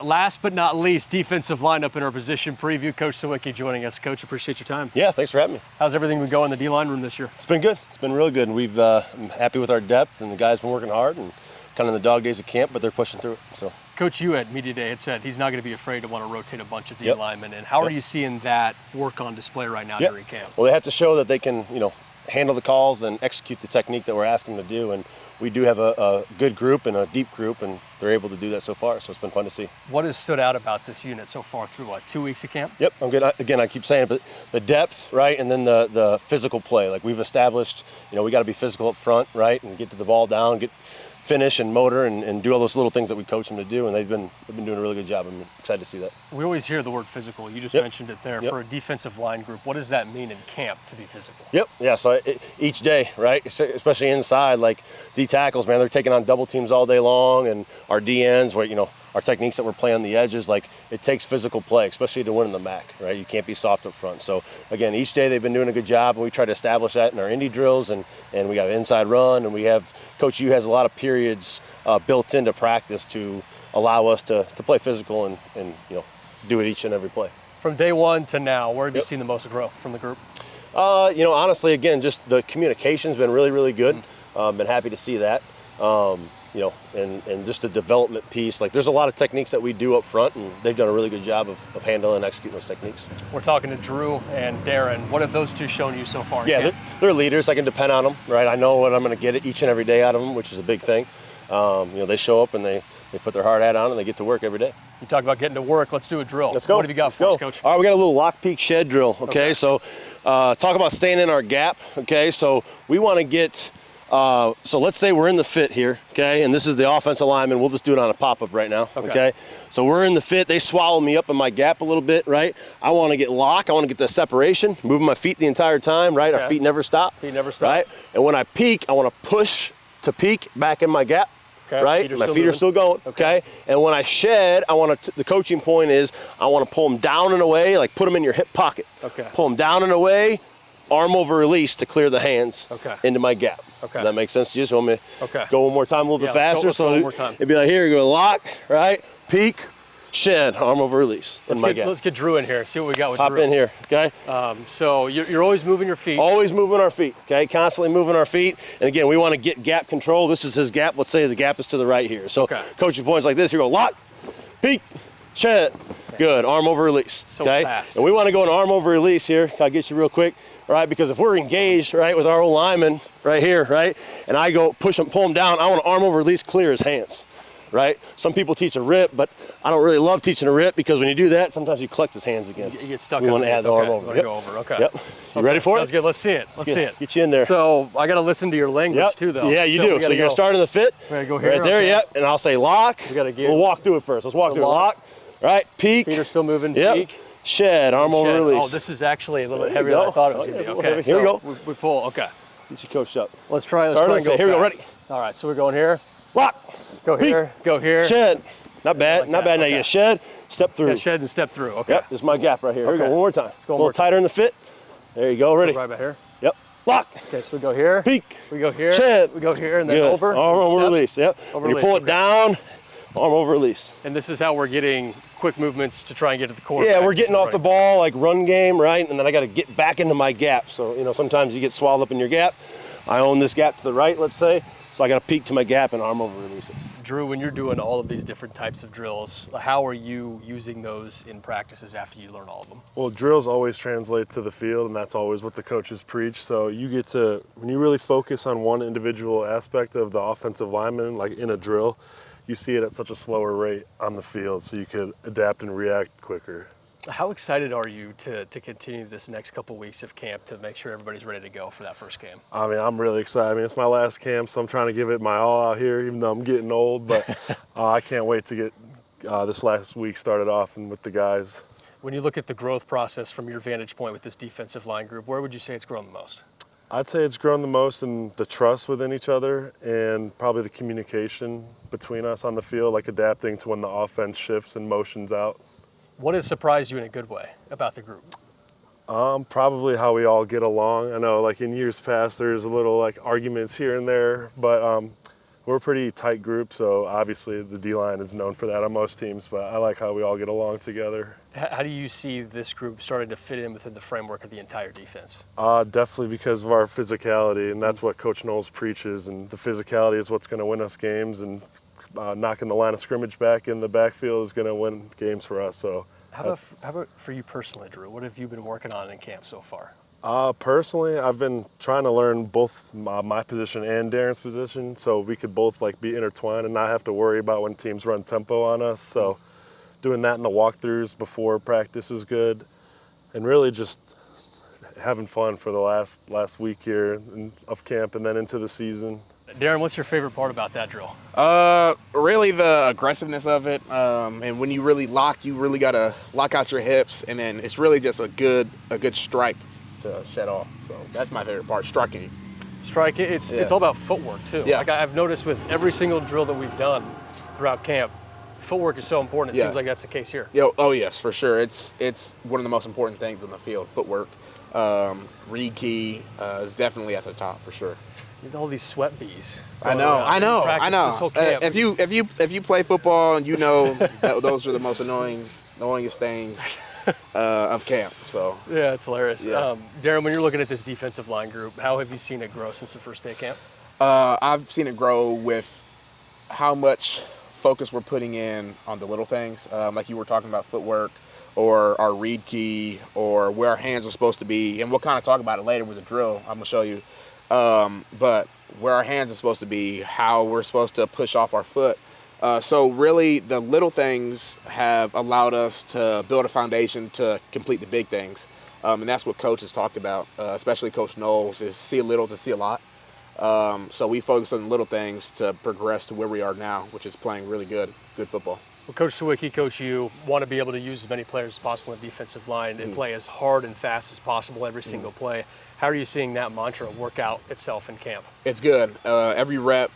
Last but not least, defensive lineup in our position preview. Coach Sawicki joining us. Coach, appreciate your time. Yeah, thanks for having me. How's everything been going in the D-line room this year? It's been good. It's been really good. And I'm happy with our depth, and the guys been working hard and kind of in the dog days of camp, but they're pushing through it. So, Coach, you at Media Day had said he's not going to be afraid to want to rotate a bunch of D-linemen. And how are you seeing that work on display right now during camp? Well, they have to show that they can, handle the calls and execute the technique that we're asking them to do. And we do have a good group and a deep group, and they're able to do that so far. So it's been fun to see. What has stood out about this unit so far through, 2 weeks of camp? Yep, I'm good. Again, I keep saying it, but the depth, right, and then the physical play. Like we've established, we got to be physical up front, right, and get to the ball down, get finish and motor and do all those little things that we coach them to do, and they've been doing a really good job. I'm excited to see that. We always hear the word physical. You just mentioned it there. For a defensive line group, what does that mean in camp to be physical? Yeah, so each day, right, especially inside, like D tackles, man, they're taking on double teams all day long, and our DNs, where, our techniques that we're playing on the edges, like it takes physical play, especially to win in the MAC, right? You can't be soft up front. So again, each day they've been doing a good job, and we try to establish that in our indie drills, and we got an inside run, and we have, Coach U has a lot of periods built into practice to allow us to play physical and do it each and every play. From day one to now, where have you seen the most growth from the group? Honestly, again, just the communication's been really, really good. Been happy to see that. And just the development piece. Like there's a lot of techniques that we do up front, and they've done a really good job of handling and executing those techniques. We're talking to Drew and Darren. What have those two shown you so far? Yeah, they're leaders. I can depend on them, right? I know what I'm going to get each and every day out of them, which is a big thing. They show up and they put their hard hat on and they get to work every day. You talk about getting to work. Let's do a drill. Let's go. What have you got for us, Coach? All right, we got a little lock peak shed drill, okay? So talk about staying in our gap, okay? So we want to get... so let's say we're in the fit here, okay? And this is the offensive lineman. We'll just do it on a pop-up right now, okay? So we're in the fit. They swallow me up in my gap a little bit, right? I want to get lock. I want to get the separation, moving my feet the entire time, right? Our feet never stop. Feet never stop. Right? And when I peak, I want to push to peak back in my gap, right? My feet are still going, okay? And when I shed, the coaching point is I want to pull them down and away, like put them in your hip pocket. Pull them down and away, arm over release to clear the hands into my gap. Does that make sense to you? So I'm going to go one more time a little bit faster. Let's go one more time. It'd be like, here you go, lock, right? Peak, shed, arm over release in my gap. Let's get Drew in here, see what we got with Hop Drew. in here, okay? So you're always moving your feet. Always moving our feet, okay? Constantly moving our feet. And again, we want to get gap control. This is his gap. Let's say the gap is to the right here. So coaching points like this, you go lock, peak, shed. Good, arm over release, okay? Fast. And we want to go an arm over release here. Can I get you real quick? Right, because if we're engaged, right, with our old lineman right here, right, and I go push him, pull him down, I want to arm over release, clear his hands, right? Some people teach a rip, but I don't really love teaching a rip because when you do that, sometimes you collect his hands again. You get stuck. We want to add the arm over. Go over. Okay. Yep. You ready for it? Sounds good. Let's see it. Let's see it. Get you in there. So I got to listen to your language too, though. Yeah, you do. So you're gonna start in the fit. We're gonna go here. Right there. Yep. And I'll say lock. We gotta get. We'll walk through it first. Let's walk through it. Lock. Right. Peak. Feet are still moving. Yep. Peak. Shed, arm over release. Oh, this is actually a little bit heavier than I thought it was going to be. Okay, here we go. We pull. Okay. Get you coached up. Let's try and go Here we go. Ready. All right, so we're going here. Lock. Go here. Go here. Shed. Not bad. Like not bad. Now you shed. Step through. Yeah, shed and step through. Okay. Yep. This is my gap right here. Here we go. One more time. Let's go a little tighter in the fit. There you go. Ready. So right about here. Yep. Lock. Okay, so we go here. Peak. We go here. Shed. We go here and then Good. over. Arm over release. Yep. When you pull it down, arm over release. And this is how we're getting quick movements to try and get to the core. Yeah, we're getting off the ball, like run game, right? And then I got to get back into my gap. So, sometimes you get swallowed up in your gap. I own this gap to the right, let's say. So I got to peek to my gap and arm over release it. Drew, when you're doing all of these different types of drills, how are you using those in practices after you learn all of them? Well, drills always translate to the field, and that's always what the coaches preach. So you get to, when you really focus on one individual aspect of the offensive lineman, like in a drill, you see it at such a slower rate on the field, so you could adapt and react quicker. How excited are you to continue this next couple weeks of camp to make sure everybody's ready to go for that first game? I mean, I'm really excited. I mean, it's my last camp, so I'm trying to give it my all out here, even though I'm getting old. But I can't wait to get this last week started off and with the guys. When you look at the growth process from your vantage point with this defensive line group, where would you say it's grown the most? I'd say it's grown the most in the trust within each other and probably the communication between us on the field, like adapting to when the offense shifts and motions out. What has surprised you in a good way about the group? Probably how we all get along. I know, like in years past, there's a little like arguments here and there, but we're a pretty tight group, so obviously the D-line is known for that on most teams, but I like how we all get along together. How do you see this group starting to fit in within the framework of the entire defense? Definitely because of our physicality, and that's what Coach Knowles preaches, and the physicality is what's going to win us games, and knocking the line of scrimmage back in the backfield is going to win games for us. So, How about for you personally, Drew? What have you been working on in camp so far? Personally, I've been trying to learn both my position and Darren's position, so we could both like be intertwined and not have to worry about when teams run tempo on us. So, doing that in the walkthroughs before practice is good, and really just having fun for the last week here of camp and then into the season. Darren, what's your favorite part about that drill? Really the aggressiveness of it, and when you really lock, you really gotta lock out your hips, and then it's really just a good strike to shed off. So that's my favorite part, striking. Strike, it's all about footwork too. Yeah. Like I've noticed with every single drill that we've done throughout camp, footwork is so important. It Yeah. seems like that's the case here. Oh yes, for sure. It's one of the most important things on the field. Footwork, read key is definitely at the top for sure. All these sweat bees. I know. This whole camp. If you play football and you know that those are the most annoyingest things of camp. So Yeah, it's hilarious. Yeah. Darren, when you're looking at this defensive line group, how have you seen it grow since the first day of camp? I've seen it grow with how much focus we're putting in on the little things, like you were talking about footwork or our read key or where our hands are supposed to be, and we'll kind of talk about it later with the drill. I'm gonna show you, but where our hands are supposed to be, how we're supposed to push off our foot. So really, the little things have allowed us to build a foundation to complete the big things, and that's what Coach has talked about, especially Coach Knowles, is see a little to see a lot. So we focus on little things to progress to where we are now, which is playing really good football. Well, Coach Sawicki, Coach, you want to be able to use as many players as possible in the defensive line and play as hard and fast as possible every single play. How are you seeing that mantra work out itself in camp? It's good. Every rep,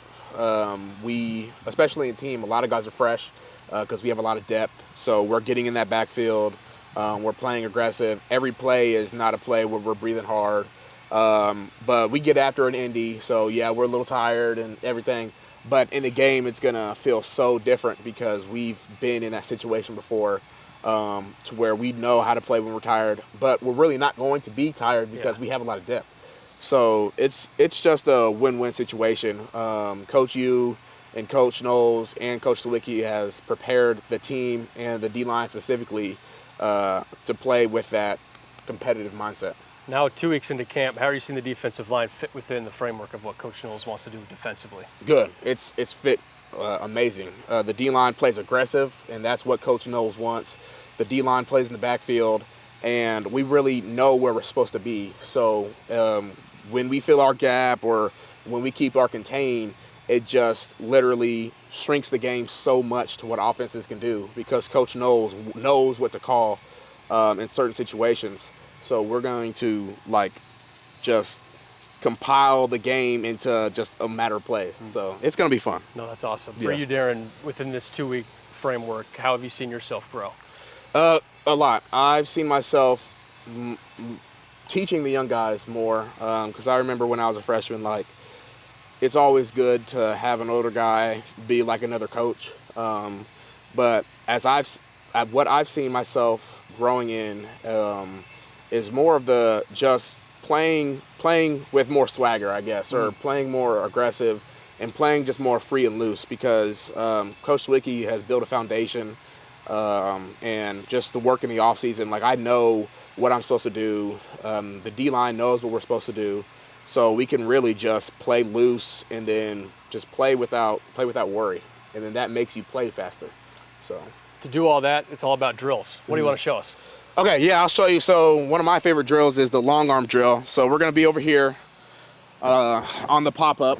we, especially in team, a lot of guys are fresh because we have a lot of depth. So we're getting in that backfield. We're playing aggressive. Every play is not a play where we're breathing hard. But we get after an Indy, so yeah, we're a little tired and everything. But in the game, it's going to feel so different because we've been in that situation before to where we know how to play when we're tired. But we're really not going to be tired because we have a lot of depth. So it's just a win-win situation. Coach Yu and Coach Knowles and Coach Sawicki has prepared the team and the D-line specifically to play with that competitive mindset. Now 2 weeks into camp, how are you seeing the defensive line fit within the framework of what Coach Knowles wants to do defensively? Good. It's fit amazing. The D-line plays aggressive, and that's what Coach Knowles wants. The D-line plays in the backfield, and we really know where we're supposed to be. So when we fill our gap or when we keep our contain, it just literally shrinks the game so much to what offenses can do because Coach Knowles knows what to call in certain situations. So we're going to just compile the game into just a matter of plays. So it's going to be fun. No, that's awesome. For you, Darren, within this 2-week framework, how have you seen yourself grow? A lot. I've seen myself teaching the young guys more because I remember when I was a freshman, it's always good to have an older guy be like another coach. But what I've seen myself growing in is more of the just playing with more swagger, I guess, or playing more aggressive and playing just more free and loose because Coach Sawicki has built a foundation and just the work in the offseason. I know what I'm supposed to do. The D-line knows what we're supposed to do. So we can really just play loose and then just play without worry. And then that makes you play faster. So To do all that, it's all about drills. What do you want to show us? Okay, yeah, I'll show you. So one of my favorite drills is the long arm drill. So we're gonna be over here on the pop-up.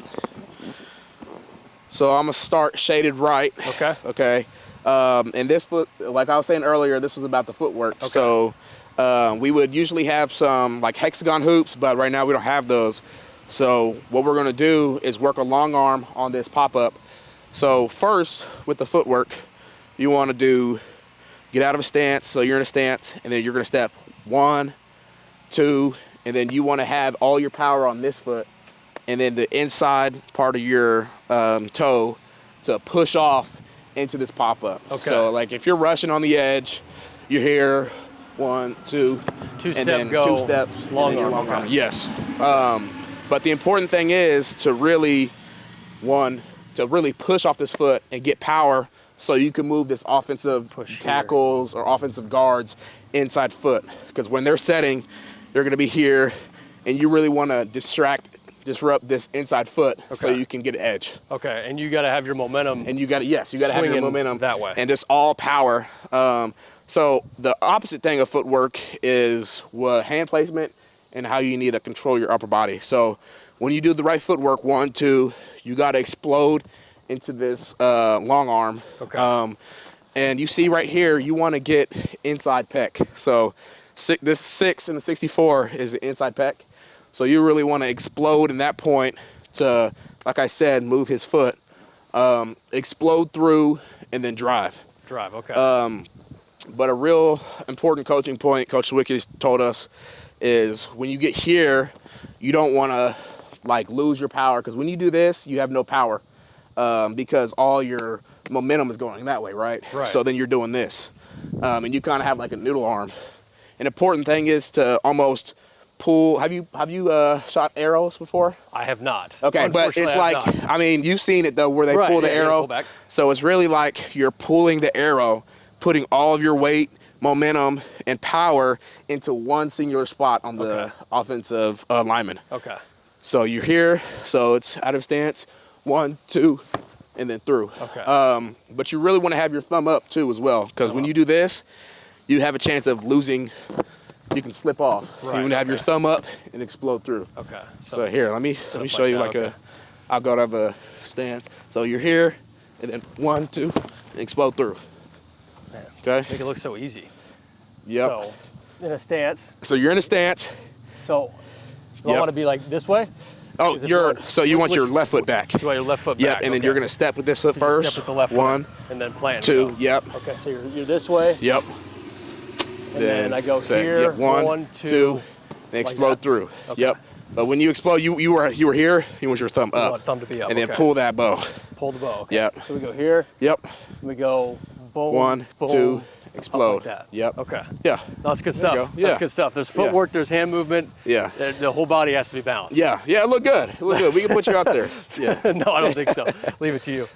So I'm gonna start shaded right. Okay. Okay. And this foot, like I was saying earlier, this was about the footwork. Okay. So we would usually have some hexagon hoops, but right now we don't have those. So what we're gonna do is work a long arm on this pop-up. So first, with the footwork, you wanna get out of a stance, so you're in a stance, and then you're gonna step 1, 2, and then you wanna have all your power on this foot and then the inside part of your toe to push off into this pop-up. Okay. So like if you're rushing on the edge, you're here, 1, 2, Two-step and then go, 2 steps, long and then your arm, okay. Yes. But the important thing is to really, to really push off this foot and get power so you can move this offensive Push tackles or offensive guards inside foot. Because when they're setting, they're going to be here, and you really want to disrupt this inside foot so Okay. you can get an edge. Okay, and you got to have your momentum. And you got to have your Swinging momentum that way. and just all power. So the opposite thing of footwork is what hand placement and how you need to control your upper body. So when you do the right footwork, 1, 2, you got to explode into this long arm. Okay. And you see right here, you want to get inside pec. So this 6 and the 64 is the inside pec. So you really want to explode in that point to, like I said, move his foot, explode through, and then drive. Drive, okay. But a real important coaching point Coach Sawicki told us is when you get here, you don't want to like lose your power, because when you do this, you have no power because all your momentum is going that way, right? Right. So then you're doing this, and you kind of have like a noodle arm. An important thing is to almost pull. Have you shot arrows before? I have not. Okay, but it's Unfortunately, I like, have not. I mean, you've seen it though, where they Right, pull the yeah, they arrow. pull back. So it's really like you're pulling the arrow, putting all of your weight, momentum, and power into one singular spot on the Okay. offensive lineman. Okay. So you're here, so it's out of stance, 1, 2, and then through. Okay. But you really want to have your thumb up too as well, because when you do this, you have a chance of losing. You can slip off. Right, You want to have your okay. thumb up and explode through. Okay. So here, let me up show like you that, like okay. I'll go to the stance. So you're here, and then 1, 2, and explode through. Man, Okay. make it look so easy. Yep. So, in a stance. So you're in a stance. So, do I Yep. want to be like this way? Oh, Is it you which- want your which- left foot back. You want your left foot Yep. back. And then okay. you're gonna step with this foot You first. Step with the left 1, foot. And then plant. 2. Go. Yep. Okay, so you're this way. Yep. And then I go here. Yep. 1, 1, 2, 2. and explode that. through. Okay. Yep. But when you explode, you were here. You want your thumb I up. want thumb to be up. And then okay. pull that bow. Pull the bow. Okay. Yep. So we go here. Yep. We go boom. 1, boom, 2, up explode. like that. Yep. Okay. Yeah. That's good There stuff. you go. Yeah. That's good stuff. There's footwork. There's hand movement. Yeah. The whole body has to be balanced. Yeah. Yeah. It looked good. It looked good. We can put you out there. Yeah. No, I don't think so. Leave it to you.